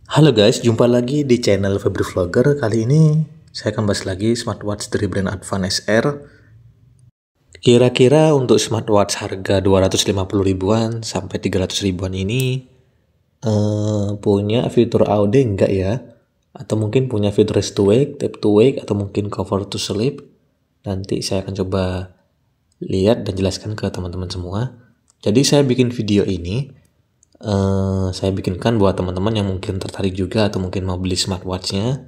Halo guys, jumpa lagi di channel Febri Vlogger. Kali ini saya akan bahas lagi smartwatch dari brand Advan SR. Kira-kira untuk smartwatch harga 250 ribuan sampai 300 ribuan ini punya fitur AOD enggak ya? Atau mungkin punya fitur rest to wake, tap to wake, atau mungkin cover to sleep? Nanti saya akan coba lihat dan jelaskan ke teman-teman semua. Jadi saya bikin video ini saya bikinkan buat teman-teman yang mungkin tertarik juga atau mungkin mau beli smartwatchnya.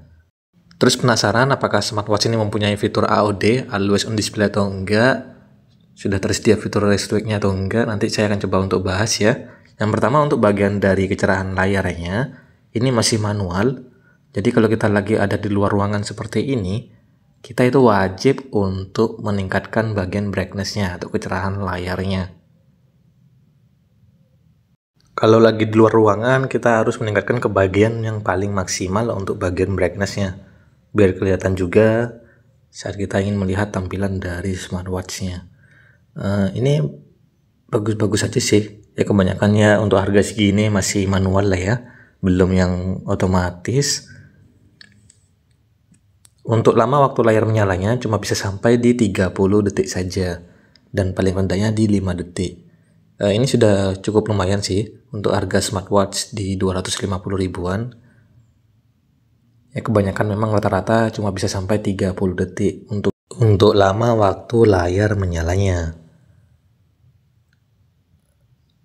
Terus penasaran apakah smartwatch ini mempunyai fitur AOD, Always on Display atau enggak? Sudah tersedia fitur rest to wake-nya atau enggak? Nanti saya akan coba untuk bahas ya. Yang pertama untuk bagian dari kecerahan layarnya, ini masih manual. Jadi kalau kita lagi ada di luar ruangan seperti ini, kita itu wajib untuk meningkatkan bagian brightness-nya atau kecerahan layarnya. Kalau lagi di luar ruangan, kita harus meningkatkan ke bagian yang paling maksimal untuk bagian brightness-nya. Biar kelihatan juga saat kita ingin melihat tampilan dari smartwatch-nya. Ini bagus-bagus aja sih. Ya kebanyakannya untuk harga segini masih manual lah ya. Belum yang otomatis. Untuk lama waktu layar menyalanya cuma bisa sampai di 30 detik saja. Dan paling rendahnya di 5 detik. Ini sudah cukup lumayan sih untuk harga smartwatch di 250 ribuan. Ya kebanyakan memang rata-rata cuma bisa sampai 30 detik untuk lama waktu layar menyalanya.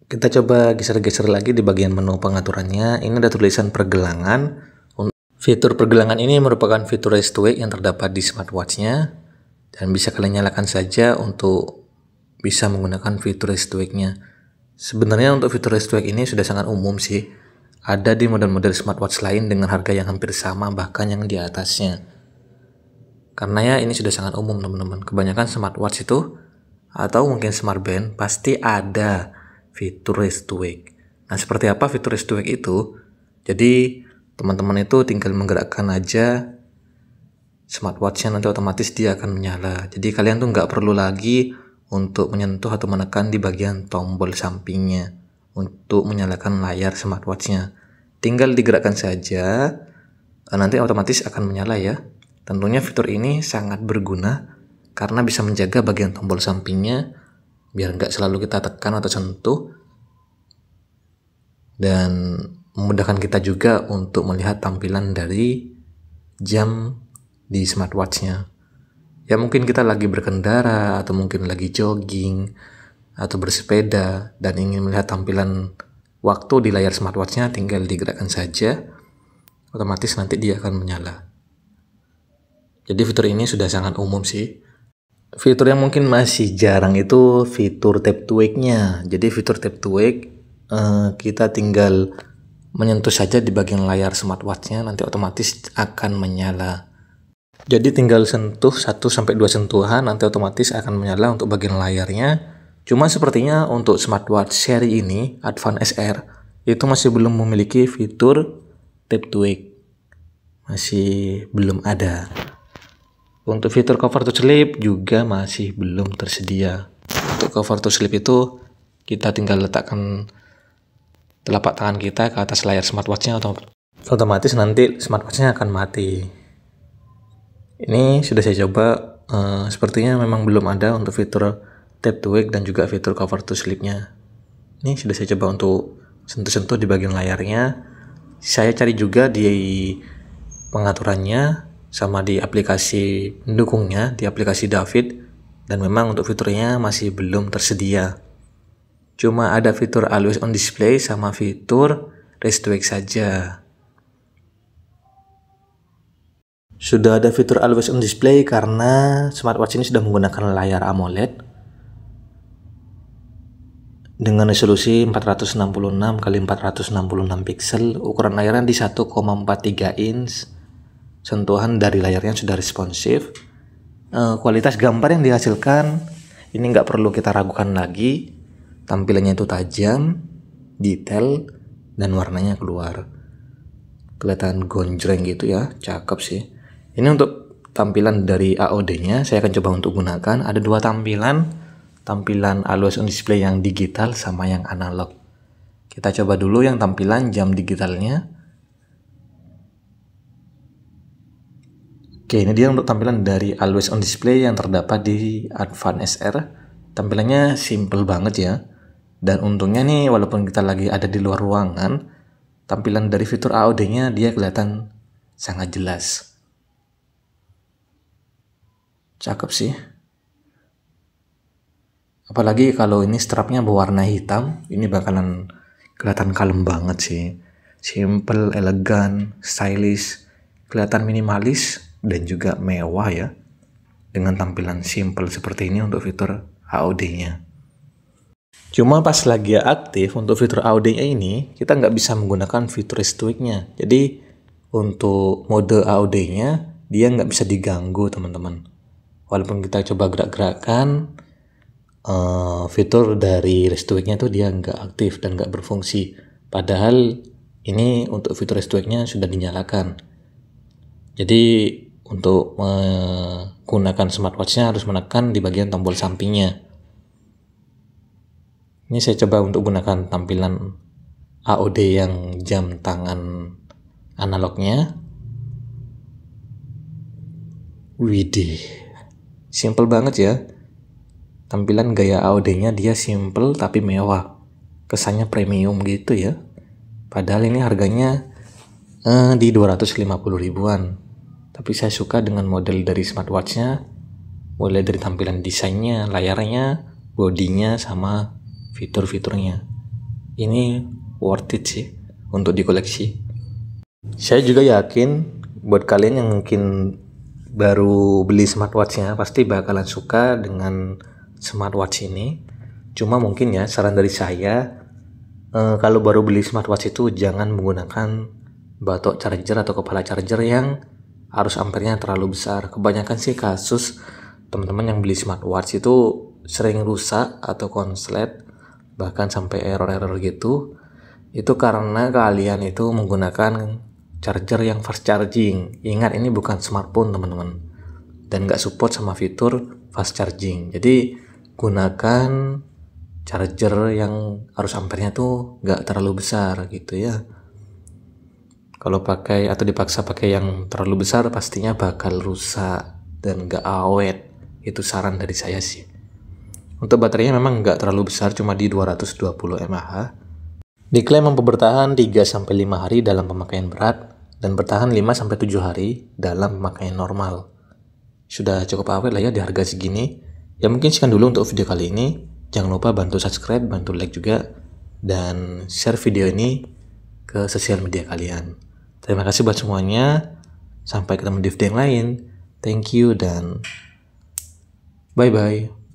Kita coba geser-geser lagi di bagian menu pengaturannya. Ini ada tulisan pergelangan. Fitur pergelangan ini merupakan fitur rest to wake yang terdapat di smartwatchnya dan bisa kalian nyalakan saja untuk bisa menggunakan fitur rest to wake-nya. Sebenarnya untuk fitur rest to wake ini sudah sangat umum sih. Ada di model-model smartwatch lain dengan harga yang hampir sama, bahkan yang di atasnya. Karena ya ini sudah sangat umum teman-teman. Kebanyakan smartwatch itu atau mungkin smartband pasti ada fitur rest to wake. Nah seperti apa fitur rest to wake itu? Jadi teman-teman itu tinggal menggerakkan aja smartwatchnya, nanti otomatis dia akan menyala. Jadi kalian tuh nggak perlu lagi untuk menyentuh atau menekan di bagian tombol sampingnya untuk menyalakan layar smartwatchnya. Tinggal digerakkan saja, nanti otomatis akan menyala ya. Tentunya fitur ini sangat berguna karena bisa menjaga bagian tombol sampingnya biar nggak selalu kita tekan atau sentuh, dan memudahkan kita juga untuk melihat tampilan dari jam di smartwatchnya. Ya mungkin kita lagi berkendara atau mungkin lagi jogging atau bersepeda dan ingin melihat tampilan waktu di layar smartwatchnya, tinggal digerakkan saja, otomatis nanti dia akan menyala. Jadi fitur ini sudah sangat umum sih. Fitur yang mungkin masih jarang itu fitur tap to wake-nya. Jadi fitur tap to wake kita tinggal menyentuh saja di bagian layar smartwatchnya, nanti otomatis akan menyala. Jadi tinggal sentuh 1-2 sentuhan, nanti otomatis akan menyala untuk bagian layarnya. Cuma sepertinya untuk smartwatch seri ini, Advan SR, itu masih belum memiliki fitur tap to wake. Masih belum ada. Untuk fitur cover to sleep juga masih belum tersedia. Untuk cover to sleep itu kita tinggal letakkan telapak tangan kita ke atas layar smartwatchnya, otomatis nanti smartwatchnya akan mati. Ini sudah saya coba, sepertinya memang belum ada untuk fitur tap to wake dan juga fitur cover to sleep-nya. Ini sudah saya coba untuk sentuh-sentuh di bagian layarnya. Saya cari juga di pengaturannya sama di aplikasi pendukungnya, di aplikasi David, dan memang untuk fiturnya masih belum tersedia. Cuma ada fitur Always on Display sama fitur rest to wake saja. Sudah ada fitur Always on Display karena smartwatch ini sudah menggunakan layar AMOLED dengan resolusi 466x466 pixel, ukuran layarnya di 1,43 inch, sentuhan dari layarnya sudah responsif. Kualitas gambar yang dihasilkan ini nggak perlu kita ragukan lagi, tampilannya itu tajam, detail, dan warnanya keluar. Kelihatan gonjreng gitu ya, cakep sih. Ini untuk tampilan dari AOD-nya, saya akan coba untuk gunakan. Ada dua tampilan Always on Display yang digital sama yang analog. Kita coba dulu yang tampilan jam digitalnya. Oke, ini dia untuk tampilan dari Always On Display yang terdapat di Advance SR. Tampilannya simple banget ya. Dan untungnya nih, walaupun kita lagi ada di luar ruangan, tampilan dari fitur AOD-nya dia kelihatan sangat jelas. Cakep sih. Apalagi kalau ini strapnya berwarna hitam, ini bakalan kelihatan kalem banget sih. Simple, elegan, stylish, kelihatan minimalis dan juga mewah ya. Dengan tampilan simple seperti ini untuk fitur AOD-nya. Cuma pas lagi aktif untuk fitur AOD-nya ini, kita nggak bisa menggunakan fitur restrict-nya. Jadi untuk mode AOD-nya, dia nggak bisa diganggu teman-teman. Walaupun kita coba gerak-gerakan, fitur dari restrict-nya tuh dia nggak aktif dan nggak berfungsi. Padahal ini untuk fitur restrict-nya sudah dinyalakan. Jadi untuk menggunakan smartwatch-nya harus menekan di bagian tombol sampingnya. Ini saya coba untuk gunakan tampilan AOD yang jam tangan analognya. Widih, simple banget ya. Tampilan gaya AOD-nya dia simple tapi mewah. Kesannya premium gitu ya. Padahal ini harganya di 250 ribuan. Tapi saya suka dengan model dari smartwatch-nya. Mulai dari tampilan desainnya, layarnya, bodinya, sama fitur-fiturnya. Ini worth it sih untuk dikoleksi. Saya juga yakin buat kalian yang mungkin baru beli smartwatch-nya pasti bakalan suka dengan smartwatch ini. Cuma mungkin ya saran dari saya, kalau baru beli smartwatch itu jangan menggunakan batok charger atau kepala charger yang arus ampernya terlalu besar. Kebanyakan sih kasus teman-teman yang beli smartwatch itu sering rusak atau konslet, bahkan sampai error-error gitu. Itu karena kalian itu menggunakan charger yang fast charging. Ingat, ini bukan smartphone teman-teman, dan nggak support sama fitur fast charging. Jadi gunakan charger yang arus ampernya tuh nggak terlalu besar gitu ya. Kalau pakai atau dipaksa pakai yang terlalu besar pastinya bakal rusak dan nggak awet. Itu saran dari saya sih. Untuk baterainya memang nggak terlalu besar, cuma di 220 mAh. Diklaim mampu bertahan 3-5 hari dalam pemakaian berat dan bertahan 5-7 hari dalam pemakaian normal. Sudah cukup awet lah ya di harga segini. Ya mungkin sekian dulu untuk video kali ini. Jangan lupa bantu subscribe, bantu like juga, dan share video ini ke sosial media kalian. Terima kasih buat semuanya. Sampai ketemu di video yang lain. Thank you dan bye-bye.